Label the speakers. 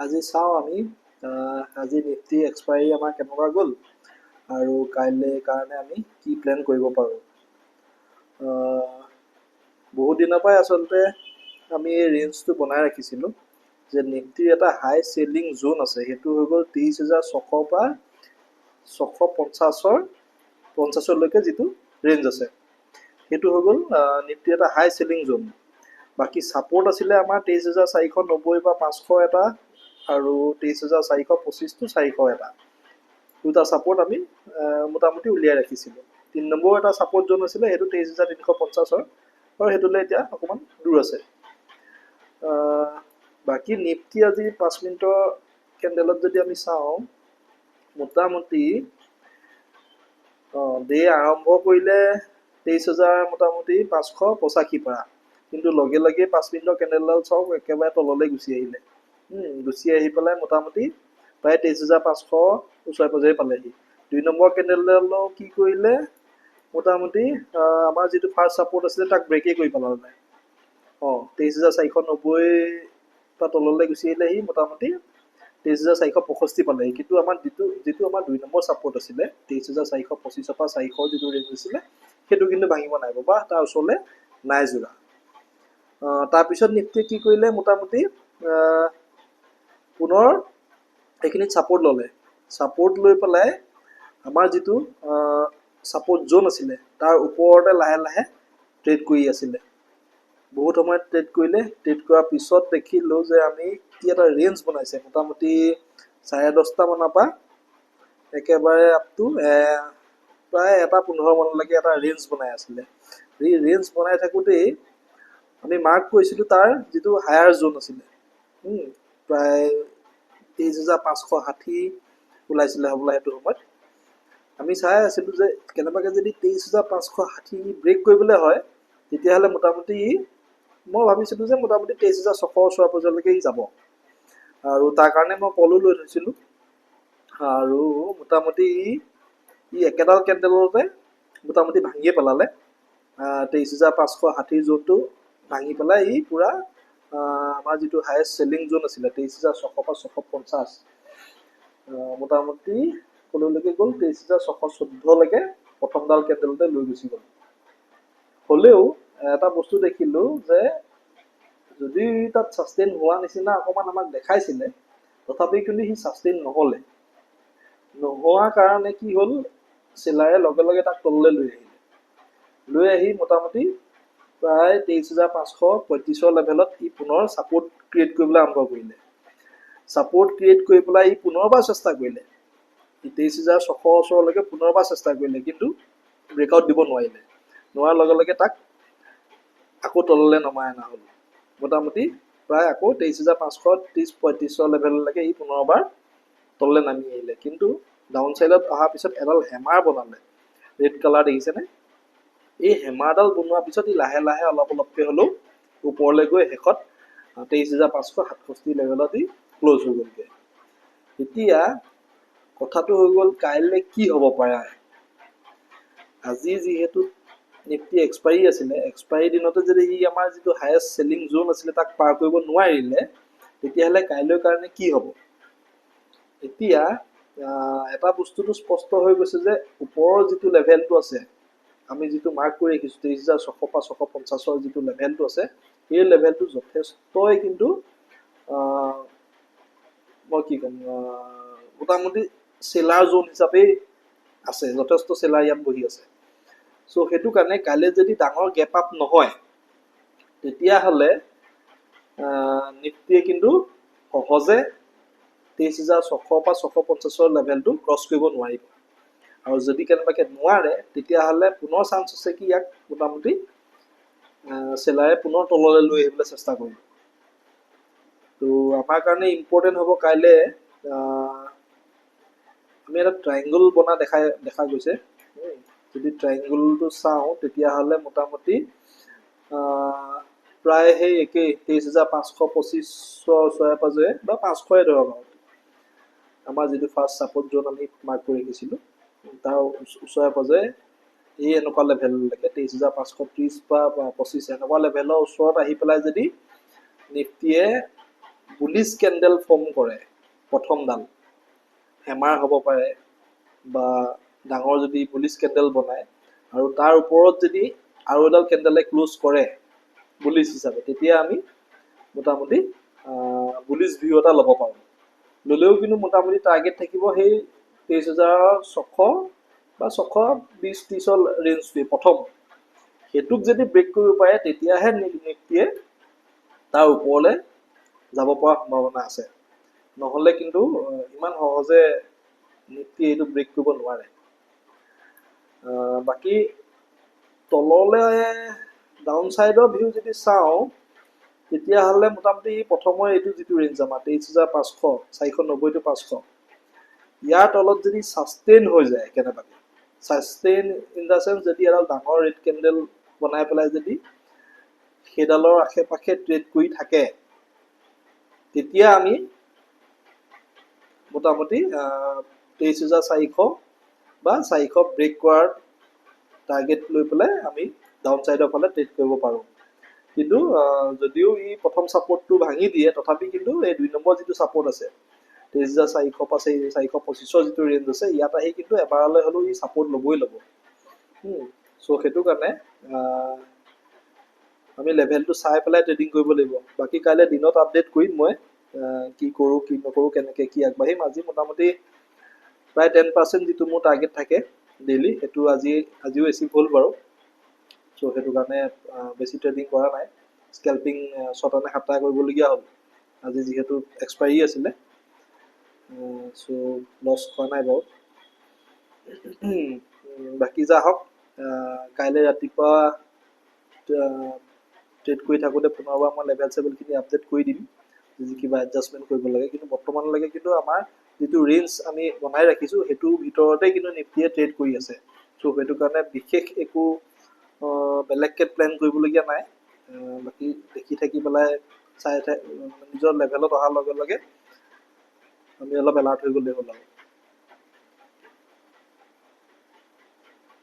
Speaker 1: আজি চাওঁ আমি আজি নিফটি এক্সপায়াৰী আমাৰ কেনেকুৱা গ'ল আৰু কাইলৈ কাৰণে আমি কি প্লেন কৰিব পাৰোঁ। বহুত দিনৰ পৰাই আচলতে আমি এই ৰেঞ্জটো বনাই ৰাখিছিলোঁ যে নিফটিৰ এটা হাই চেলিং জ'ন আছে, সেইটো হৈ গ'ল 23,600 পৰা 650লৈকে যিটো ৰেঞ্জ আছে, সেইটো হৈ গ'ল নিফটিৰ এটা হাই চেলিং জ'ন। বাকী ছাপোৰ্ট আছিলে আমাৰ 23,490 বা 500 এটা আৰু 23,425 to 400 এটা, দুটা ছাপোৰ্ট আমি মোটামুটি উলিয়াই ৰাখিছিলোঁ। 3 নম্বৰ এটা ছাপোৰ্ট জ'ন আছিলে, সেইটো 23,350 আৰু সেইটোলৈ এতিয়া অকণমান দূৰ আছে। বাকী নিফটি আজি 5 মিনিটৰ কেণ্ডেলত যদি আমি চাওঁ, মোটামুটি ডে আৰম্ভ কৰিলে 23,000 মোটামুটি 585 পৰা, কিন্তু লগে লগে 5 মিনিটৰ কেণ্ডেলডাল চাওক একেবাৰে তললৈ গুচি আহিলে। গুচি আহি পেলাই মোটামুটি প্ৰায় 23,500 ওচৰে পাজৰে পালেহি। 2 নম্বৰ কেণ্ডেলডালো কি কৰিলে, মোটামুটি আমাৰ যিটো ফাৰ্ষ্ট ছাপোৰ্ট আছিলে তাক ব্ৰেকেই কৰি পেলালে। 23,490 পৰা তললৈ গুচি আহিলেহি, মোটামুটি 23,465 পালেহি। কিন্তু আমাৰ যিটো আমাৰ 2 নম্বৰ ছাপোৰ্ট আছিলে 23,425 পৰা 400 যিটো ৰেঞ্জ আছিলে, সেইটো কিন্তু ভাঙিব নাই বা তাৰ ওচৰলৈ নাই যোৱা। তাৰপিছত নিফটিয়ে কি কৰিলে, মোটামুটি পুনৰ এইখিনিত ছাপোৰ্ট ল'লে। ছাপোৰ্ট লৈ পেলাই আমাৰ যিটো ছাপোৰ্ট জ'ন আছিলে তাৰ ওপৰতে লাহে লাহে ট্ৰেড কৰি আছিলে। বহুত সময়ত ট্ৰেড কৰিলে, ট্ৰেড কৰাৰ পিছত দেখিলোঁ যে আমি কি এটা ৰেঞ্জ বনাইছে, মোটামুটি 10:30 মানৰ পৰা একেবাৰে আপ টু প্ৰায় 1:15 মানলৈকে এটা ৰেঞ্জ বনাই আছিলে। এই ৰেঞ্জ বনাই থাকোঁতেই আমি মাৰ্ক কৰিছিলোঁ তাৰ যিটো হায়াৰ জ'ন আছিলে, প্ৰায় 23,560 ওলাইছিলে হ'বলা সেইটো সময়ত। আমি চাই আছিলোঁ যে কেনেবাকৈ যদি 23,560 ব্ৰেক কৰিবলৈ হয়, তেতিয়াহ'লে মোটামুটি মই ভাবিছিলোঁ যে মোটামুটি 23,600 ওচৰে পাজৰলৈকে যাব, আৰু তাৰ কাৰণে মই কলো লৈ থৈছিলোঁ। আৰু মোটামুটি একেডাল কেণ্ডেলতে মোটামুটি ভাঙিয়ে পেলালে। 23,560 জ'নটো ভাঙি পেলাই পূৰা আমাৰ যিটো হায়েষ্ট চেলিং জ'ন আছিলে 23,600 পৰা 650, মোটামুটি ক'লৈকে গ'ল, 23,614লৈকে প্ৰথমডাল কেণ্ডেলতে লৈ গুচি গ'ল। হ'লেও এটা বস্তু দেখিলোঁ যে যদি তাত ছাষ্টেইন হোৱা নিচিনা অকণমান আমাক দেখাইছিলে, তথাপি কিন্তু সি ছাষ্টেইন নহ'লে। নোহোৱাৰ কাৰণে কি হ'ল, চেলাৰে লগে লগে তাক তললৈ লৈ আহিলে। লৈ আহি মোটামুটি প্ৰায় 23,535 লেভেলত পুনৰ ছাপোৰ্ট ক্ৰিয়েট কৰিবলৈ আৰম্ভ কৰিলে। ছাপোৰ্ট ক্ৰিয়েট কৰি পেলাই পুনৰবাৰ চেষ্টা কৰিলে, 23,600 ওচৰলৈকে পুনৰবাৰ চেষ্টা কৰিলে, কিন্তু ব্ৰেকআউট দিব নোৱাৰিলে। নোৱাৰাৰ লগে লগে তাক আকৌ তললৈ নমাই অনা হ'ল। মোটামুটি প্ৰায় আকৌ 23,530-35 লেভেললৈকে পুনৰবাৰ তললৈ নামি আহিলে। কিন্তু ডাউন চাইডত অহাৰ পিছত এডাল হেমাৰ বনালে, ৰেড কালাৰ দেখিছেনে? এই হেমাৰডাল বনোৱাৰ পিছত লাহে লাহে অলপ অলপকৈ হ'লেও ওপৰলৈ গৈ শেষত 23,567 লেভেলত ক্ল'জ হৈ গ'লগৈ। এতিয়া কথাটো হৈ গ'ল কাইলৈ কি হ'ব পাৰে। আজি যিহেতু নিফটি এক্সপায়াৰী আছিলে, এক্সপায়াৰী দিনতে যদি আমাৰ যিটো হায়েষ্ট চেলিং জ'ন আছিলে তাক পাৰ কৰিব নোৱাৰিলে, তেতিয়াহ'লে কাইলৈৰ কাৰণে কি হ'ব। এতিয়া এটা বস্তুটো স্পষ্ট হৈ গৈছে যে ওপৰৰ যিটো লেভেলটো আছে, আমি যিটো মাৰ্ক কৰি ৰাখিছোঁ 23,600 পৰা 650 যিটো লেভেলটো আছে, সেই লেভেলটো যথেষ্টই কিন্তু মই কি ক'ম, মোটামুটি চেলাৰ জ'ন হিচাপেই আছে, যথেষ্ট চেলাৰ ইয়াত বহি আছে। চ' সেইটো কাৰণে কাইলৈ যদি ডাঙৰ গেপ আপ নহয়, তেতিয়াহ'লে নিফটিয়ে কিন্তু সহজে 23,600 পৰা 650 লেভেলটো ক্ৰছ কৰিব নোৱাৰিব। আৰু যদি কেনেবাকৈ নোৱাৰে, তেতিয়াহ'লে পুনৰ চান্স আছে কি ইয়াক মোটামুটি চেলাৰে পুনৰ তললৈ লৈ আহিবলৈ চেষ্টা কৰিব। তো আমাৰ কাৰণে ইম্পৰ্টেণ্ট হ'ব কাইলৈ আমি এটা ট্ৰাইংগল বনা দেখা গৈছে। যদি ট্ৰাইংগলটো চাওঁ তেতিয়াহ'লে মোটামুটি প্ৰায় সেই একেই 23,525 ওচৰে পাজৰে বা 500 ধৰক আৰু আমাৰ যিটো ফাৰ্ষ্ট ছাপোৰ্ট জ'ন আমি মাৰ্ক কৰি ৰাখিছিলোঁ তাৰ ওচৰে পাজৰে এনেকুৱা লেভেললৈকে 23,530 বা 25 এনেকুৱা লেভেলৰ ওচৰত আহি পেলাই যদি নিফটিয়ে বুলিছ কেণ্ডেল ফৰ্ম কৰে প্ৰথমডাল, হেমাৰ হ'ব পাৰে বা ডাঙৰ যদি বুলিছ কেণ্ডেল বনায় আৰু তাৰ ওপৰত যদি আৰু এডাল কেণ্ডেলে ক্ল'জ কৰে বুলিছ হিচাপে, তেতিয়া আমি মোটামুটি বুলিছ ভিউ এটা ল'ব পাৰোঁ। ল'লেও কিন্তু মোটামুটি টাৰ্গেট থাকিব সেই 23,600 বা 620-30 ৰেঞ্জটোৱে প্ৰথম। সেইটোক যদি ব্ৰেক কৰিব পাৰে তেতিয়াহে নিফটিয়ে তাৰ ওপৰলৈ যাব পৰা সম্ভাৱনা আছে, নহ'লে কিন্তু ইমান সহজে নিফটিয়ে এইটো ব্ৰেক কৰিব নোৱাৰে। বাকী তললৈ ডাউন ছাইডৰ ভিউ যদি চাওঁ তেতিয়াহ'লে মোটামুটি প্ৰথমৰ এইটো যিটো ৰেঞ্জ আমাৰ 23,500, 490 to 500, ইয়াৰ তলত যদি ছাষ্টেইন হৈ যায় কেনেবাকৈ, ছাষ্টেইন ইন দ্য চেন্স যদি এডাল ডাঙৰ ৰেড কেণ্ডেল বনাই পেলাই যদি সেইডালৰ আশে পাশে ট্ৰেড কৰি থাকে, তেতিয়া আমি মোটামুটি 23,400 বা 400 ব্ৰেক কৰাৰ টাৰ্গেট লৈ পেলাই আমি ডাউন ছাইডৰ ফালে ট্ৰেড কৰিব পাৰোঁ। কিন্তু যদিও ই প্ৰথম ছাপৰ্টটো ভাঙি দিয়ে, তথাপি কিন্তু এই 2 নম্বৰ যিটো ছাপৰ্ট আছে 23,400 পৰা 425 যিটো ৰেঞ্জ আছে, ইয়াত আহি কিন্তু এবাৰলৈ হ'লেও ই ছাপৰ্ট ল'বই ল'ব। চ' সেইটো কাৰণে আমি লেভেলটো চাই পেলাই ট্ৰেডিং কৰিব লাগিব। বাকী কাইলৈ দিনত আপডেট কৰিম মই কি কৰোঁ কি নকৰোঁ, কেনেকৈ কি আগবাঢ়িম। আজি মোটামুটি প্ৰায় 10% যিটো মোৰ টাৰ্গেট থাকে ডেইলি, সেইটো আজিও এচিভ হ'ল বাৰু। চ' সেইটো কাৰণে বেছি ট্ৰেডিং কৰা নাই, স্কেল্পিং 6টা নে 7টা কৰিবলগীয়া হ'ল আজি যিহেতু এক্সপায়াৰী আছিলে। চ' লছ খোৱা নাই বাৰু। বাকী যা হওক, কাইলৈ ৰাতিপুৱা ট্ৰেড কৰি থাকোঁতে পুনৰবাৰ মই লেভেল চেভেলখিনি আপডেট কৰি দিম, যদি কিবা এডজাষ্টমেণ্ট কৰিব লাগে। কিন্তু বৰ্তমানলৈকে কিন্তু আমাৰ যিটো ৰেঞ্জ আমি বনাই ৰাখিছোঁ সেইটোৰ ভিতৰতে কিন্তু নিফটিয়ে ট্ৰেড কৰি আছে। চ' সেইটো কাৰণে বিশেষ একো বেলেগকৈ প্লেন কৰিবলগীয়া নাই। বাকী দেখি থাকি পেলাই চাই নিজৰ লেভেলত অহাৰ লগে লগে আমি অলপ এলাৰ্ট হৈ গ'লেই হ'ল আৰু।